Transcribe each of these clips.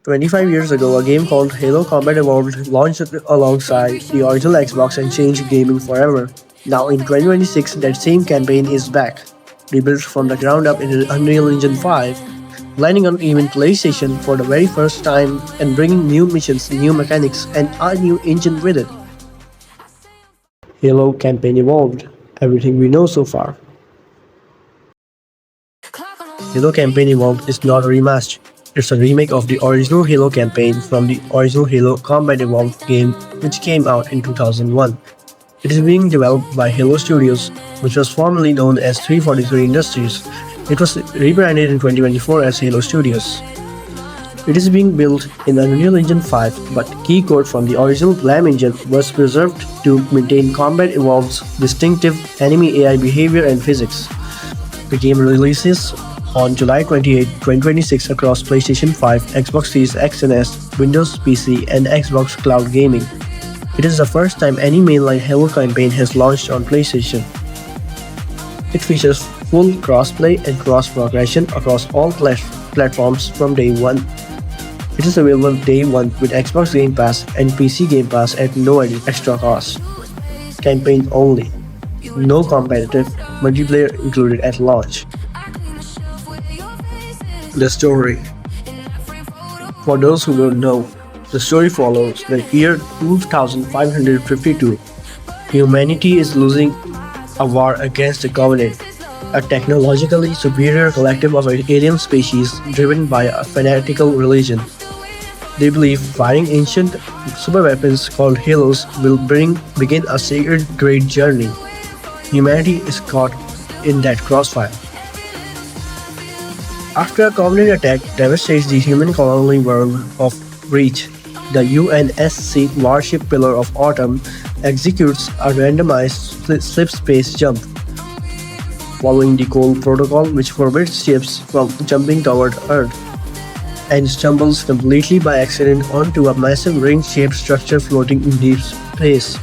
25 years ago, a game called Halo Combat Evolved launched alongside the original Xbox and changed gaming forever. Now, in 2026, that same campaign is back, rebuilt from the ground up in Unreal Engine 5, landing on even PlayStation for the very first time and bringing new missions, new mechanics, and a new engine with it. Halo Campaign Evolved. Everything we know so far. Halo Campaign Evolved is not a remaster. It's a remake of the original Halo campaign from the original Halo Combat Evolved game, which came out in 2001. It is being developed by Halo Studios, which was formerly known as 343 Industries. It was rebranded in 2024 as Halo Studios. It is being built in Unreal Engine 5, but key code from the original Blam engine was preserved to maintain Combat Evolved's distinctive enemy AI behavior and physics. The game releases on July 28, 2026 across PlayStation 5, Xbox Series X and S, Windows PC, and Xbox Cloud Gaming. It is the first time any mainline Halo campaign has launched on PlayStation. It features full crossplay and cross-progression across all platforms from day one. It is available day one with Xbox Game Pass and PC Game Pass at no extra cost. Campaign only. No competitive multiplayer included at launch. The story. For those who don't know, the story follows the year 2552. Humanity is losing a war against the Covenant, a technologically superior collective of alien species driven by a fanatical religion. They believe firing ancient superweapons called Halos will begin a sacred great journey. Humanity is caught in that crossfire. After a Covenant attack devastates the human colony world of Reach, the UNSC warship Pillar of Autumn executes a randomized slip-space jump, following the Cole Protocol, which forbids ships from jumping toward Earth, and stumbles completely by accident onto a massive ring-shaped structure floating in deep space.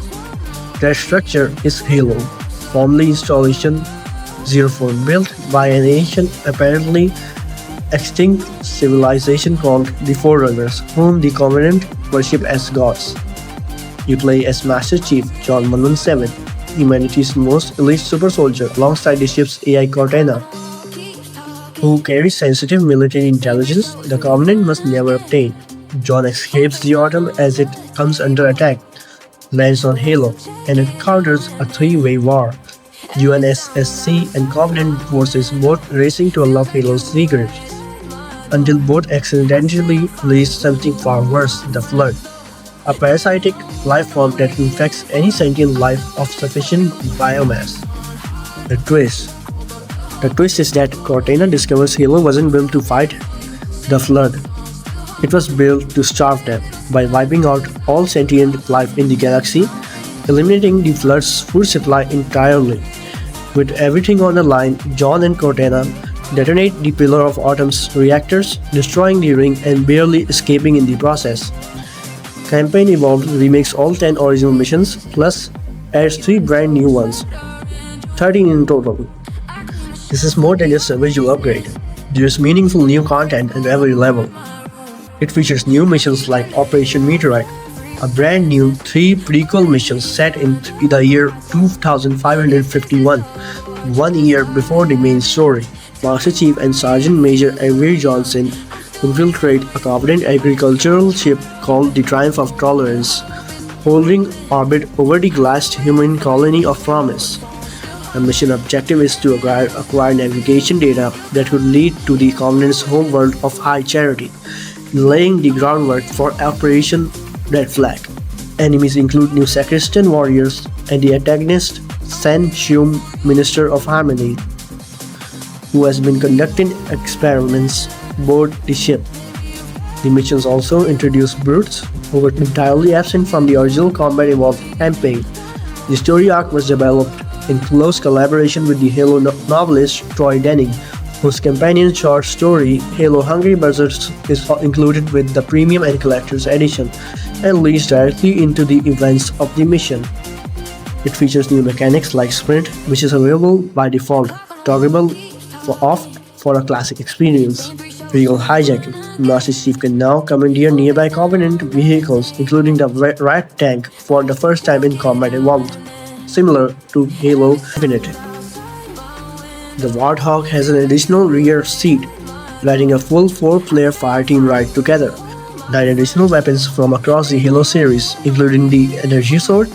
That structure is Halo, formerly Installation 04, built by an ancient, apparently extinct civilization called the Forerunners, whom the Covenant worship as gods. You play as Master Chief John 117, humanity's most elite super soldier, alongside the ship's AI Cortana, who carries sensitive military intelligence the Covenant must never obtain. John escapes the Autumn as it comes under attack, lands on Halo, and encounters a three-way war. UNSC and Covenant forces both racing to unlock Halo's secrets, until both accidentally release something far worse, the Flood, a parasitic life form that infects any sentient life of sufficient biomass. The twist. The twist is that Cortana discovers Halo wasn't built to fight the Flood. It was built to starve them by wiping out all sentient life in the galaxy, eliminating the Flood's food supply entirely. With everything on the line, John and Cortana detonate the Pillar of Autumn's reactors, destroying the ring and barely escaping in the process. Campaign Evolved remakes all 10 original missions, plus adds 3 brand new ones, 13 in total. This is more than just a visual upgrade. There's meaningful new content at every level. It features new missions like Operation Meteorite, a brand new 3 prequel missions set in the year 2551, 1 year before the main story. Master Chief and Sergeant Major Avery Johnson infiltrate a Covenant agricultural ship called the Triumph of Tolerance, holding orbit over the glassed human colony of Promise. The mission objective is to acquire navigation data that could lead to the Covenant's homeworld of High Charity, laying the groundwork for Operation Red Flag. Enemies include new Sacristan warriors and the antagonist Sen Shium, Minister of Harmony, who has been conducting experiments aboard the ship. The missions also introduce brutes who were entirely absent from the original Combat Evolved campaign. The story arc was developed in close collaboration with the Halo novelist Troy Denning, whose companion short story Halo Hungry Buzzards is included with the Premium and Collector's Edition and leads directly into the events of the mission. It features new mechanics like Sprint, which is available by default, toggleable for a classic experience. Vehicle hijacking. Master Chief can now commandeer nearby Covenant vehicles, including the Rat Tank, for the first time in Combat Evolved, similar to Halo Infinite. The Warthog has an additional rear seat, letting a full 4-player fireteam ride together. 9 additional weapons from across the Halo series, including the Energy Sword,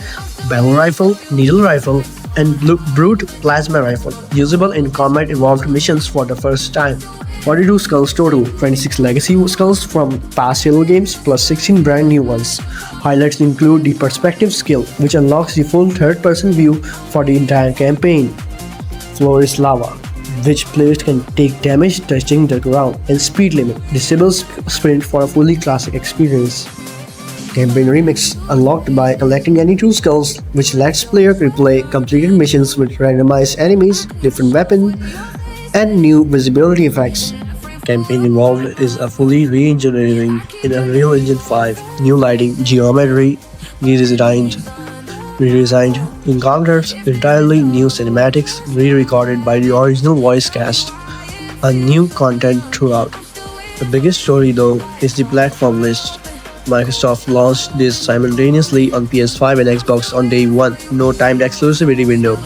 Battle Rifle, Needle Rifle, and Brute Plasma Rifle, usable in Combat Evolved missions for the first time. 42 skulls total, 26 legacy skulls from past Halo games plus 16 brand new ones. Highlights include the Perspective skill, which unlocks the full third-person view for the entire campaign. Floor is Lava, which players can take damage touching the ground, and Speed Limit disables Sprint for a fully classic experience. Campaign Remix, unlocked by collecting any 2 skulls, which lets player replay completed missions with randomized enemies, different weapons, and new visibility effects. Campaign Evolved is a fully re-engineering in Unreal Engine 5, new lighting, geometry, redesigned encounters, entirely new cinematics, re-recorded by the original voice cast, a new content throughout. The biggest story though is the platform list. Microsoft launched this simultaneously on PS5 and Xbox on day 1, no timed exclusivity window.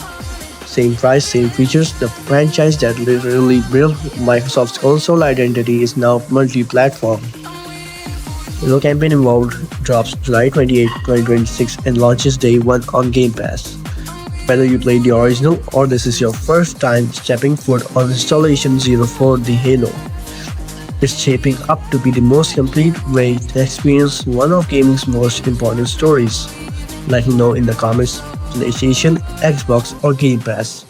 Same price, same features, the franchise that literally built Microsoft's console identity is now multi-platform. Halo Campaign Evolved drops July 28, 2026 and launches day 1 on Game Pass. Whether you played the original or this is your first time stepping foot on Installation 04 The Halo, it's shaping up to be the most complete way to experience one of gaming's most important stories. Let me know in the comments, PlayStation, Xbox or Game Pass.